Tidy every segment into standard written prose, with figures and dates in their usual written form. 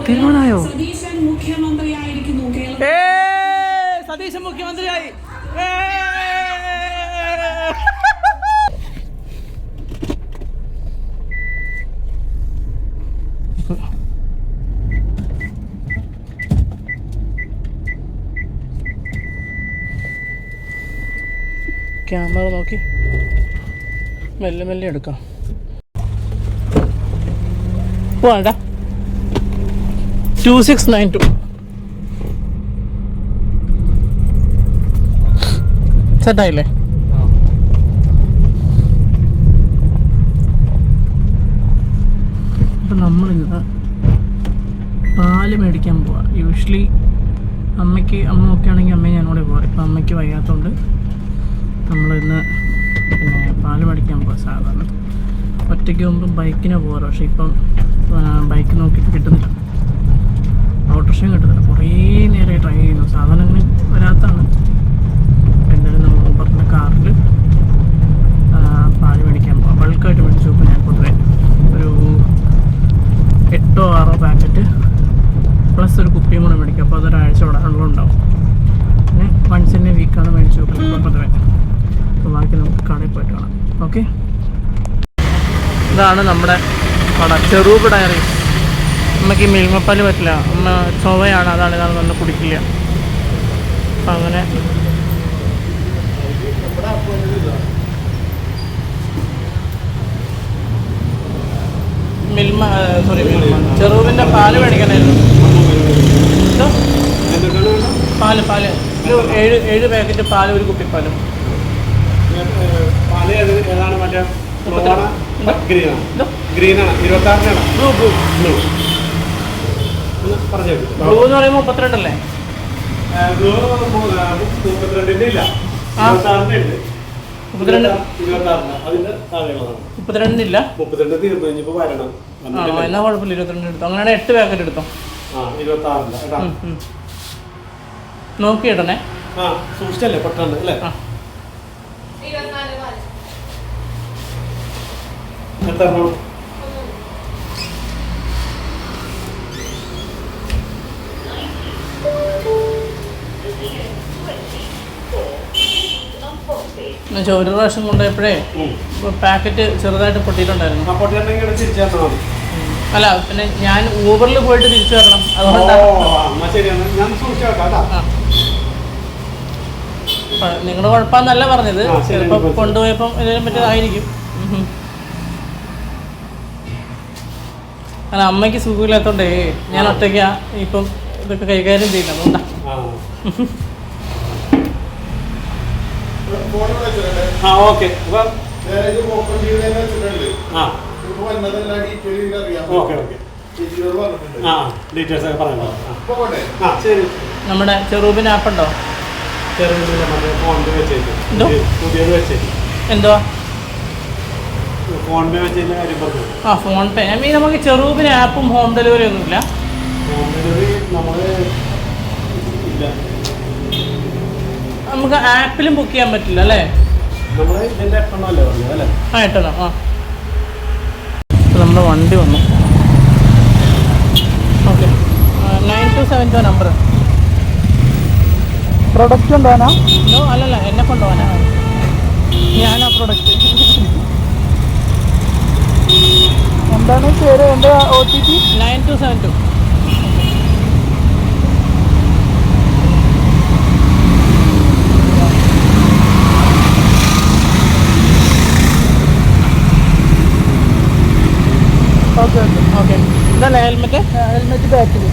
തീരുമാനമായോ? സതീശൻ മുഖ്യമന്ത്രിയായി. ക്യാമറ നോക്കി മെല്ലെ മെല്ലെ എടുക്കാം. വേണ്ട 2692 സെറ്റായില്ലേ? അപ്പം നമ്മളിന്ന് പാല് മേടിക്കാൻ പോവാം. യൂഷ്വലി അമ്മ ഒക്കെ ആണെങ്കിൽ അമ്മയെ ഞാനോടെ പോവാം. ഇപ്പം അമ്മയ്ക്ക് വയ്യാത്തതുകൊണ്ട് നമ്മളിന്ന് പിന്നെ പാല് മേടിക്കാൻ പോവാം. സാധാരണ ഒറ്റയ്ക്ക് പോകുമ്പം ബൈക്കിനെ പോകാറ്. പക്ഷേ ഇപ്പം ബൈക്ക് നോക്കിയിട്ട് കിട്ടുന്നില്ല, ഓട്ടോറിക്ഷയും കിട്ടുന്നില്ല. കുറേ നേരമായി ട്രൈ ചെയ്യുന്നു. സാധാരണ ഇങ്ങനെ വരാത്താണ്. എന്തായാലും നമ്മൾ ഊബറിൻ്റെ കാറിൽ പാല് മേടിക്കാൻ പോകാം. ബൾക്കായിട്ട് മേടിച്ചു നോക്കും. ഞാൻ പൊതുവെ ഒരു 8 or 6 പാക്കറ്റ് പ്ലസ് ഒരു കുപ്പിയും കൂടെ മേടിക്കും. അപ്പോൾ അതൊരാഴ്ച ഉണ്ടാവും. പിന്നെ വൺസ് ഇൻ എ വീക്കാണ് മേടിച്ചു നോക്കുന്നത് പൊതുവെ. അപ്പോൾ ബാക്കി നമുക്ക് കടയിൽ പോയിട്ട് കാണാം. ഓക്കെ, ഇതാണ് നമ്മുടെ കട, ചെറുപ് ഡയറി. അമ്മയ്ക്ക് മിൽമപ്പാൽ പറ്റില്ല, അമ്മ ചൊവ്വയാണ്, അതാണ് ഇതാണ് വന്ന് കുടിക്കില്ല. അപ്പം അങ്ങനെ ചെറുവിൻ്റെ പാല് മേടിക്കണമായിരുന്നു. പാല് ഒരു 7 പാക്കറ്റ് പാല്, ഒരു കുപ്പിപ്പാലും. ബ്ലൂ എന്ന് പറയുമ്പോൾ 32 അല്ലേ? 32 ഇല്ല. എന്നാ കുഴപ്പമില്ല, 22 എടുത്തോ. അങ്ങനെയാണ് 8 പാക്കറ്റ് എടുത്തോ. നോക്കിയിടണേ. സൂക്ഷിച്ചല്ലേ പെട്ടെന്ന് അല്ലേ? എത്ര എന്നുവെച്ചാൽ ഒരു പ്രാവശ്യം കൊണ്ടുപോയപ്പോഴേ പാക്കറ്റ് ചെറുതായിട്ട് പൊട്ടിയിട്ടുണ്ടായിരുന്നു. അല്ല, പിന്നെ ഞാൻ ഊബറിൽ പോയിട്ട് തിരിച്ചു വരണം, അതുകൊണ്ടാണ്. നിങ്ങളുടെ കുഴപ്പമെന്നല്ല പറഞ്ഞത്, ചിലപ്പോൾ കൊണ്ടുപോയപ്പം എന്തെങ്കിലും പറ്റിയതായിരിക്കും. അല്ല, അമ്മയ്ക്ക് സുഖമില്ലാത്തോണ്ടേ ഞാൻ ഒറ്റയ്ക്കാ ഇപ്പം ഇതൊക്കെ കൈകാര്യം ചെയ്യുന്നത്. അതുകൊണ്ടാ. നമ്മുടെ ചെറുബിന് ആപ്പ് ഉണ്ടോ? എന്തോ ഫോൺ പേ വെച്ച് ഫോൺ പേ. ഐ മീൻ നമുക്ക് ചെറുബിന് ആപ്പും ഹോം ഡെലിവറി ഒന്നുമില്ല. ഹോം ഡെലിവറി ഇല്ല. നമുക്ക് ആപ്പിലും ബുക്ക് ചെയ്യാൻ പറ്റില്ല അല്ലേ? എട്ടെണ്ണോ? നമ്മുടെ വണ്ടി വന്നു. Okay, 9272 number. പ്രൊഡക്റ്റ് ഉണ്ടോനാ? അല്ലല്ല, എന്നെ കൊണ്ടുപോകാനാ. ഞാനാ പ്രൊഡക്റ്റ്. എന്താണ് പേര്? എൻ്റെ OTP 9272. ഓക്കെ. ഇതല്ലേ ഹെൽമെറ്റ്? ഹെൽമെറ്റ് ബാക്കിൽ.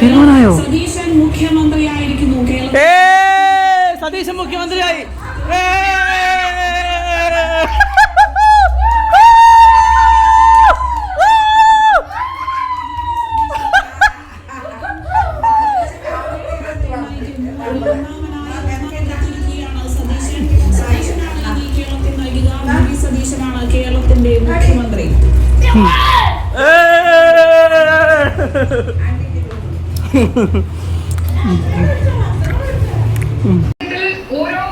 തീരുമാനമായോ? സതീശൻ മുഖ്യമന്ത്രിയായി. സതീശനാണ് കേരളത്തിന്റെ മുഖ്യമന്ത്രി. ഓരോ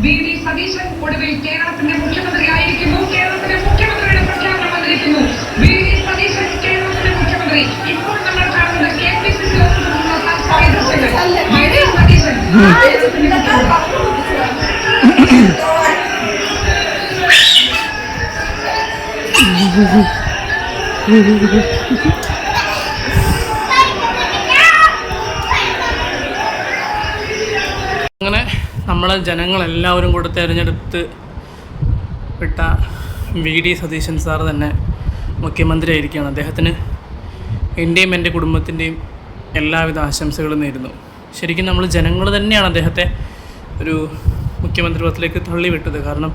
വി.ഡി. സതീശൻ ഒടുവിൽ കേരളത്തിന്റെ മുഖ്യമന്ത്രിയായിരിക്കുന്നു. കേരളത്തിന്റെ മുഖ്യമന്ത്രിയുടെ പ്രഖ്യാപനം വന്നിരിക്കുന്നു. വി.ഡി. സതീശൻ കേരളത്തിന്റെ മുഖ്യമന്ത്രി. ഇപ്പോൾ നമ്മൾ കാണുന്നത് KPCC തത്കാല ദൃശ്യങ്ങൾ. വി.ഡി. സതീശൻ അങ്ങനെ നമ്മളെ ജനങ്ങളെല്ലാവരും കൂടെ തിരഞ്ഞെടുത്ത് വിട്ട വി.ഡി. സതീശൻ സാർ തന്നെ മുഖ്യമന്ത്രി ആയിരിക്കുകയാണ്. അദ്ദേഹത്തിന് എൻ്റെയും എൻ്റെ കുടുംബത്തിൻ്റെയും എല്ലാവിധ ആശംസകളും നേരുന്നു. ശരിക്കും നമ്മൾ ജനങ്ങൾ തന്നെയാണ് അദ്ദേഹത്തെ ഒരു മുഖ്യമന്ത്രി പദത്തിലേക്ക് തള്ളിവിട്ടത്. കാരണം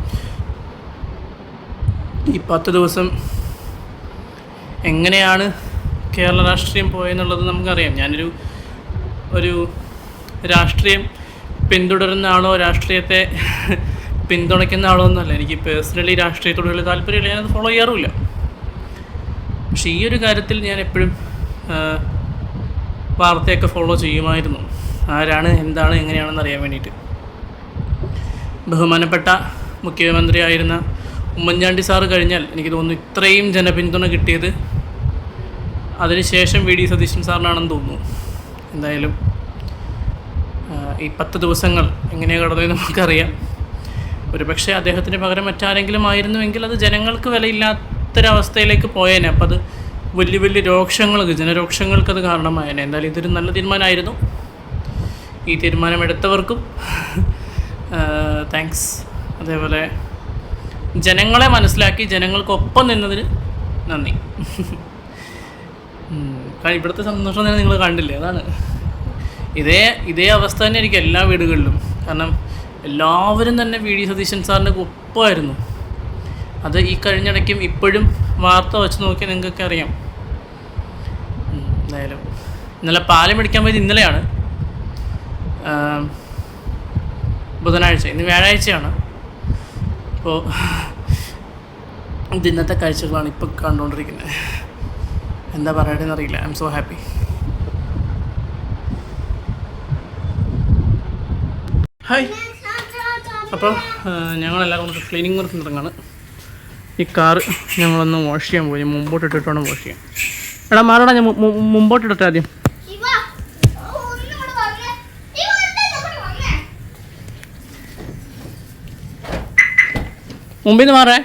ഈ 10 ദിവസം എങ്ങനെയാണ് കേരള രാഷ്ട്രീയം പോയെന്നുള്ളത് നമുക്കറിയാം. ഒരു രാഷ്ട്രീയം പിന്തുടരുന്ന ആളോ രാഷ്ട്രീയത്തെ പിന്തുണയ്ക്കുന്ന ആളോ ഒന്നുമല്ല. എനിക്ക് പേഴ്സണലി രാഷ്ട്രീയത്തോട് വലിയ താല്പര്യമില്ല, ഞാനത് ഫോളോ ചെയ്യാറുമില്ല. പക്ഷേ ഈ ഒരു കാര്യത്തിൽ ഞാൻ എപ്പോഴും വാർത്തയൊക്കെ ഫോളോ ചെയ്യുമായിരുന്നു, ആരാണ് എന്താണ് എങ്ങനെയാണെന്ന് അറിയാൻ വേണ്ടിയിട്ട്. ബഹുമാനപ്പെട്ട മുഖ്യമന്ത്രിയായിരുന്ന ഉമ്മൻചാണ്ടി സാറ് കഴിഞ്ഞാൽ എനിക്ക് തോന്നുന്നു ഇത്രയും ജനപിന്തുണ കിട്ടിയത് അതിനുശേഷം വി.ഡി. സതീശൻ സാറിനാണെന്ന് തോന്നുന്നു. എന്തായാലും ഈ 10 ദിവസങ്ങൾ എങ്ങനെയാണ് കടന്നതെന്ന് നമുക്കറിയാം. ഒരു പക്ഷേ അദ്ദേഹത്തിന് പകരം മറ്റാരെങ്കിലും ആയിരുന്നുവെങ്കിൽ അത് ജനങ്ങൾക്ക് വിലയില്ലാത്തൊരവസ്ഥയിലേക്ക് പോയേനെ. അപ്പം അത് വലിയ വലിയ ജനരോക്ഷങ്ങൾക്കത് കാരണമായേനെ. എന്തായാലും ഇതൊരു നല്ല തീരുമാനമായിരുന്നു. ഈ തീരുമാനമെടുത്തവർക്കും താങ്ക്സ്. അതേപോലെ ജനങ്ങളെ മനസ്സിലാക്കി ജനങ്ങൾക്കൊപ്പം നിന്നതിന് നന്ദി. കാരണം ഇവിടുത്തെ സന്തോഷം തന്നെ നിങ്ങൾ കണ്ടില്ലേ, അതാണ്. ഇതേ അവസ്ഥ തന്നെ ആയിരിക്കും എല്ലാ വീടുകളിലും. കാരണം എല്ലാവരും തന്നെ വി.ഡി. സതീശൻ സാറിൻ്റെ ഒപ്പമായിരുന്നു. അത് ഈ കഴിഞ്ഞിടയ്ക്കും ഇപ്പോഴും വാർത്ത വെച്ച് നോക്കിയാൽ നിങ്ങൾക്കൊക്കെ അറിയാം. എന്തായാലും ഇന്നലെ പാലം മേടിക്കാൻ പോയത് ഇന്നലെയാണ്, ബുധനാഴ്ച. ഇന്ന് വ്യാഴാഴ്ചയാണ്. അപ്പോൾ ഇത് ഇന്നത്തെ കാഴ്ചകളാണ് ഇപ്പോൾ കണ്ടുകൊണ്ടിരിക്കുന്നത്. എന്താ പറയണമെന്ന് അറിയില്ല. I M so happy. Hi. അപ്പോൾ ഞങ്ങളെല്ലാവരും കൂടെ ക്ലീനിങ് വർക്ക് തുടങ്ങാണ്. ഈ കാറ് ഞങ്ങളൊന്ന് വാഷ് ചെയ്യാൻ പോയി. മുമ്പോട്ട് ഇട്ടിട്ട് വേണം വാഷ് ചെയ്യാൻ. എടാ മാറടാ, ഞാൻ മുമ്പോട്ട് ഇടട്ടെ ആദ്യം. മുമ്പിൽ നിന്ന് മാറേ.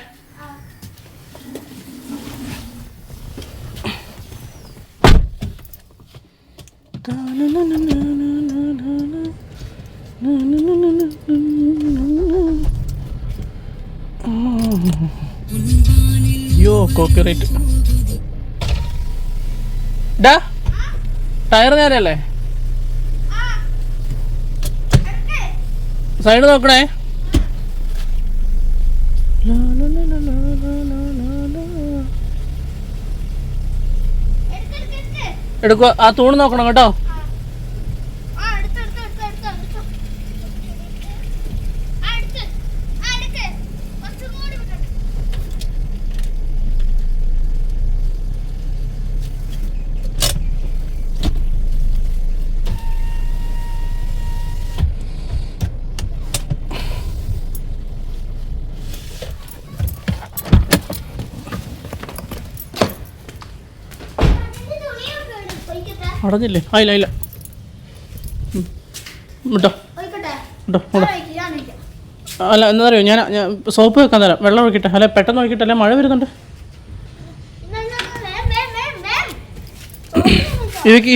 അയ്യോ, കോപ്പിറൈറ്റ്. ഡാ ടയർ നേരെയല്ലേ? സൈഡ് നോക്കണേ. എടുക്കുക. ആ തൂണ് നോക്കണം കേട്ടോ. അടഞ്ഞില്ലേ? ഇല്ല കേട്ടോ കേട്ടോ. അല്ല എന്താ പറയുക, ഞാൻ സോപ്പ് വെക്കാൻ തരാം. വെള്ളം ഒഴിക്കട്ടെ. അല്ല പെട്ടെന്ന് ഒഴിക്കട്ടെ, അല്ലെ മഴ വരുന്നുണ്ട്.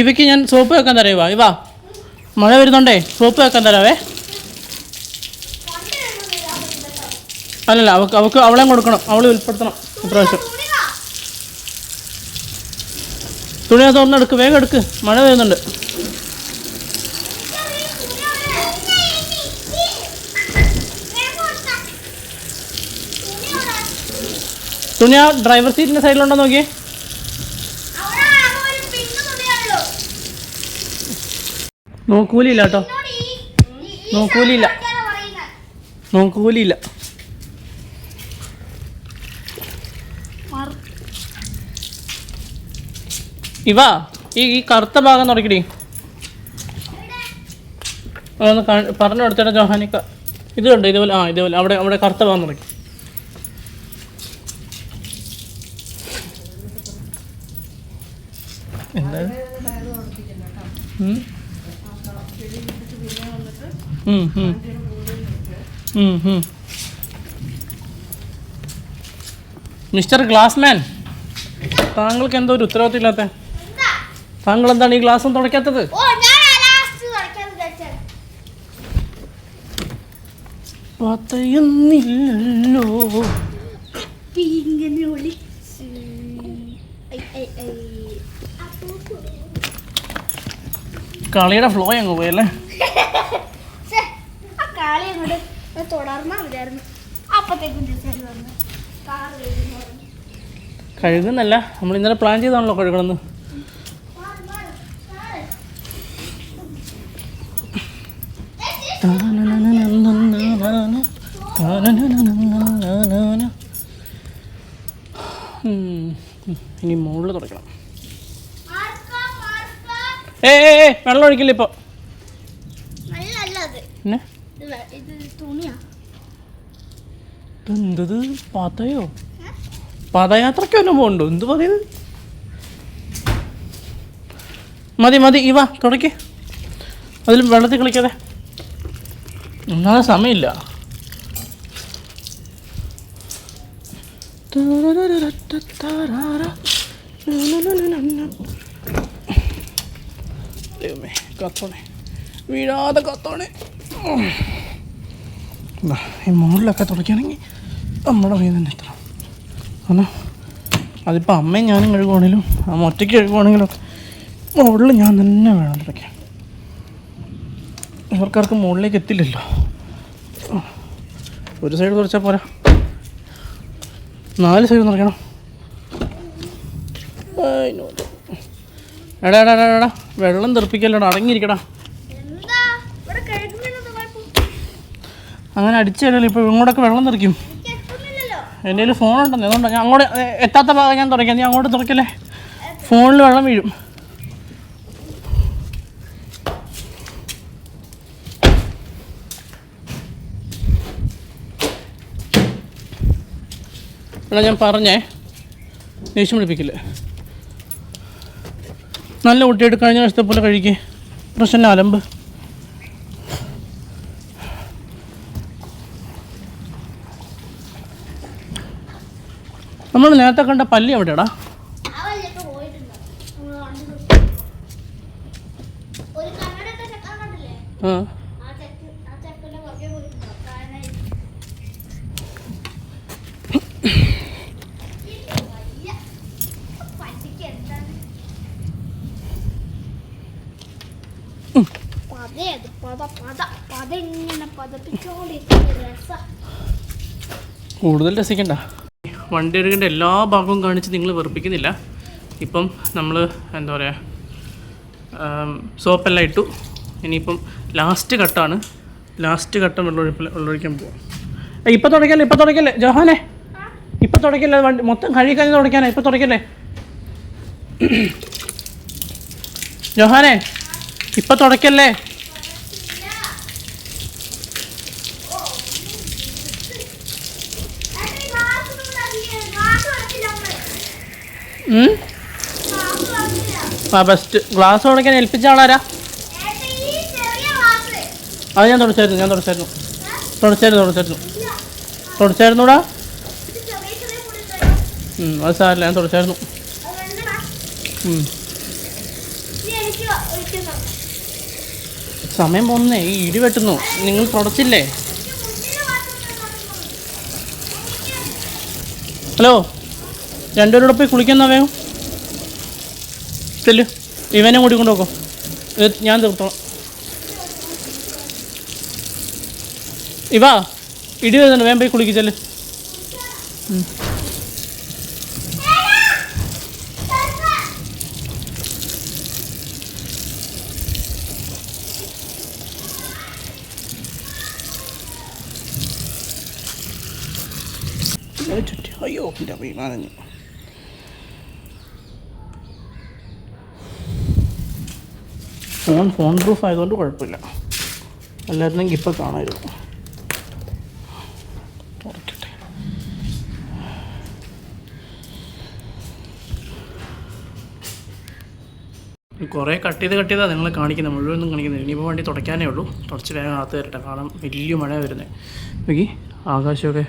ഇവയ്ക്ക് ഞാൻ സോപ്പ് വെക്കാൻ തരാം. ഇവാ മഴ വരുന്നുണ്ടേ, സോപ്പ് വെക്കാൻ തരാവേ. അല്ലല്ല, അവൾക്ക് അവളെയും കൊടുക്കണം, അവളെ ഉൾപ്പെടുത്തണം ഇപ്രാവശ്യം. തുണി അതൊന്നും എടുക്ക്, വേഗം എടുക്ക്, മഴ വരുന്നുണ്ട്. തുണി ആ ഡ്രൈവർ സീറ്റിൻ്റെ സൈഡിലുണ്ടോ നോക്കിയേ. നോക്കൂലില്ല കേട്ടോ, നോക്കൂലില്ല. ഇവാ ഈ കറുത്ത ഭാഗം തുടക്കടി. ഒന്ന് പറഞ്ഞു കൊടുത്തേട്ടാ ജോഹാനിക്ക. ഇത് കണ്ടോ ഇതുപോലെ ഇതുപോലെ അവിടെ അവിടെ കറുത്ത ഭാഗം തുടങ്ങി. എന്താ മിസ്റ്റർ ഗ്ലാസ്മാൻ, താങ്കൾക്ക് എന്തോ ഒരു ഉത്തരവാദിത്തം ഇല്ലാത്ത? താങ്കൾ എന്താണ് ഈ ഗ്ലാസും തുടയ്ക്കാത്തത്? പറയുന്നില്ലല്ലോ. കളിയുടെ ഫ്ലോ അങ്ങ് പോയല്ലേ. കഴുകുന്നല്ല, നമ്മൾ ഇന്നലെ പ്ലാൻ ചെയ്താണല്ലോ കഴുകണമെന്ന്. ഇനി മുകളിൽ തുടക്കണം. വെള്ളം ഒഴിക്കില്ല ഇപ്പോൾ. പിന്നെ എന്തത് പാതയോ? പാദയാത്രയ്ക്ക് വല്ലതും പോകണ്ടോ? എന്ത് പറയുന്നത്? മതി മതി ഇവ തുടയ്ക്ക്. അതിൽ വെള്ളത്തിൽ കളിക്കാതെ ഒന്നാമത് സമയമില്ല. ദൈവമേ, കത്തോണേ, വീഴാതെ കത്തോണേ. ഈ മുകളിലൊക്കെ തുടയ്ക്കുകയാണെങ്കിൽ നമ്മുടെ കയ്യിൽ തന്നെ എത്ര കാരണം അതിപ്പോൾ അമ്മയും ഞാനും കഴുകുവാണെങ്കിലും ഒറ്റയ്ക്ക് കഴുകുവാണെങ്കിലും മുകളിൽ ഞാൻ തന്നെ വേണം തുടയ്ക്കാൻ. ഇവർക്കാർക്ക് മുകളിലേക്ക് എത്തില്ലല്ലോ. ഒരു സൈഡ് തുടച്ചാൽ പോരാ, 4 സൈഡ് തുടയ്ക്കണം. എടാ എടാ എടാ എടാ വെള്ളം തെറിപ്പിക്കല്ലോടാ, അടങ്ങിയിരിക്കടാ. അങ്ങനെ അടിച്ചല്ലോ ഇപ്പോൾ ഇങ്ങോട്ടൊക്കെ വെള്ളം തെറിക്കും. എൻ്റെ കയ്യിൽ ഫോണുണ്ടെന്ന്, അതുകൊണ്ടാണ് ഞാൻ അങ്ങോട്ട് എത്താത്ത ഭാഗം ഞാൻ തുടയ്ക്കാം. നീ അങ്ങോട്ട് തുറക്കല്ലേ, ഫോണിൽ വെള്ളം വീഴും. എടാ ഞാൻ പറഞ്ഞേ, ദേഷ്യം പിടിപ്പിക്കില്ലേ. നല്ല കുട്ടിയായിട്ട് കഴിഞ്ഞ വർഷത്തെ പോലെ കഴിക്കേ, പ്രശ്നം അലമ്പ്. നമ്മൾ നേരത്തെ കണ്ട പല്ലി എവിടെയാടാ? കൂടുതൽ രസിക്കണ്ട. വണ്ടി എടുക്കേണ്ട എല്ലാ ഭാഗവും കാണിച്ച് നിങ്ങൾ വെറുപ്പിക്കുന്നില്ല. ഇപ്പം നമ്മൾ എന്താ പറയുക, സോപ്പെല്ലാം ഇട്ടു. ഇനിയിപ്പം ലാസ്റ്റ് കട്ടാണ്. ലാസ്റ്റ് ഘട്ടം വെള്ളമൊഴിക്കാൻ പോവാം. ഇപ്പം തുടയ്ക്കല്ലേ ജോഹാനെ, ഇപ്പം തുടയ്ക്കല്ലേ. വണ്ടി മൊത്തം കഴുകി തുടയ്ക്കാനാ, ഇപ്പം തുടയ്ക്കല്ലേ ജോഹാനെ, ഇപ്പം തുടയ്ക്കല്ലേ. ബെസ്റ്റ്. ഗ്ലാസ് തുടയ്ക്കാൻ ഏൽപ്പിച്ച ആളാരാ? അത് ഞാൻ തുടച്ചായിരുന്നൂടാ. അത് സാറില്ല, ഞാൻ തുടച്ചായിരുന്നു. സമയം പോകുന്നേ, ഈ ഇടി വെട്ടുന്നു. നിങ്ങൾ തുടച്ചില്ലേ? ഹലോ, രണ്ടുപേരോടെ പോയി കുളിക്കുന്ന വേഗം ചെല്ലു. ഇവനെ കൂടി കൊണ്ടുപോക്കോ, ഞാൻ തീർത്തോളാം. ഇവാ ഇടി വരുന്നുണ്ട്, വേഗം പോയി കുളിക്കിച്ചല്ലേ. അയ്യോ എൻ്റെ വിമാനം. ഫോൺ പ്രൂഫ് ആയതുകൊണ്ട് കുഴപ്പമില്ല, അല്ലായിരുന്നെങ്കിൽ ഇപ്പോൾ കാണാമായിരുന്നു. കുറേ കട്ട് ചെയ്താൽ നിങ്ങളെ കാണിക്കുന്നത്, മുഴുവനൊന്നും കാണിക്കുന്നില്ല. ഇനിയിപ്പോൾ വണ്ടി തുടയ്ക്കാനേ ഉള്ളൂ. തുടച്ച് വേഗം അകത്ത് തരട്ടെ, കാരണം വലിയ മഴ വരുന്നത്. നോക്കി ആകാശമൊക്കെ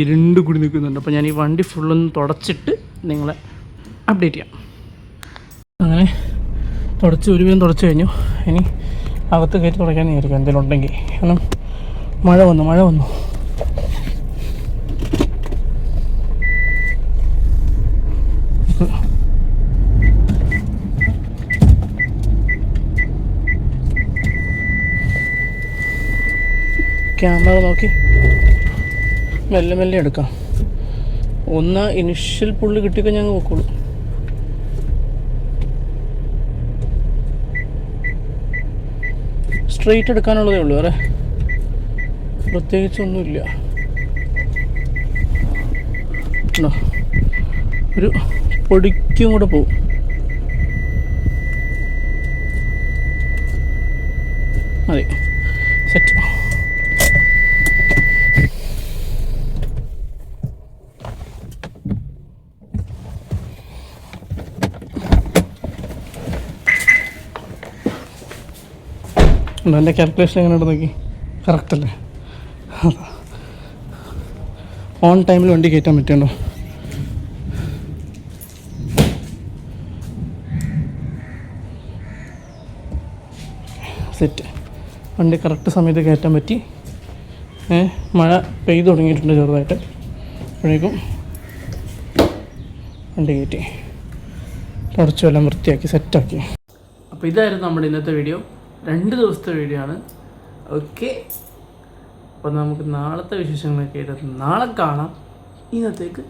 ഇരുണ്ട് കൂടി നിൽക്കുന്നുണ്ട്. അപ്പോൾ ഞാൻ ഈ വണ്ടി ഫുള്ളൊന്ന് തുടച്ചിട്ട് നിങ്ങളെ അപ്ഡേറ്റ് ചെയ്യാം. അങ്ങനെ ഒരുവിധം തുടച്ച് കഴിഞ്ഞു. ഇനി അകത്ത് കയറ്റി തുടയ്ക്കാമെന്ന് വിചാരിക്കും എന്തെങ്കിലും ഉണ്ടെങ്കിൽ. കാരണം മഴ വന്നു. ക്യാമറ നോക്കി മെല്ലെ എടുക്കാം. ഒന്ന് ഇനിഷ്യൽ പുള്ളി കിട്ടിക്കഴിഞ്ഞാൽ ഞങ്ങൾ നോക്കുള്ളൂ. സ്ട്രെയിറ്റ് എടുക്കാനുള്ളതേ ഉള്ളൂ, വേറെ പ്രത്യേകിച്ചൊന്നുമില്ല. ഒരു പൊടിക്കും കൂടെ പോവും. മതി, സെറ്റ്. എൻ്റെ കാൽക്കുലേഷൻ എങ്ങനെ നോക്കി, കറക്റ്റല്ലേ? ഓൺ ടൈമിൽ വണ്ടി കയറ്റാൻ പറ്റുമല്ലോ. സെറ്റ്. വണ്ടി കറക്റ്റ് സമയത്ത് കയറ്റാൻ പറ്റി. മഴ പെയ്തു തുടങ്ങിയിട്ടുണ്ട് ചെറുതായിട്ട്. അപ്പോഴേക്കും വണ്ടി കയറ്റി തുടച്ചു എല്ലാം വൃത്തിയാക്കി സെറ്റാക്കി. അപ്പോൾ ഇതായിരുന്നു നമ്മുടെ ഇന്നത്തെ വീഡിയോ. 2 ദിവസത്തെ വീഡിയോ ആണ്. ഓക്കെ, അപ്പോൾ നമുക്ക് നാളത്തെ വിശേഷങ്ങളൊക്കെ ആയിട്ട് നാളെ കാണാം. ഇന്നത്തേക്ക്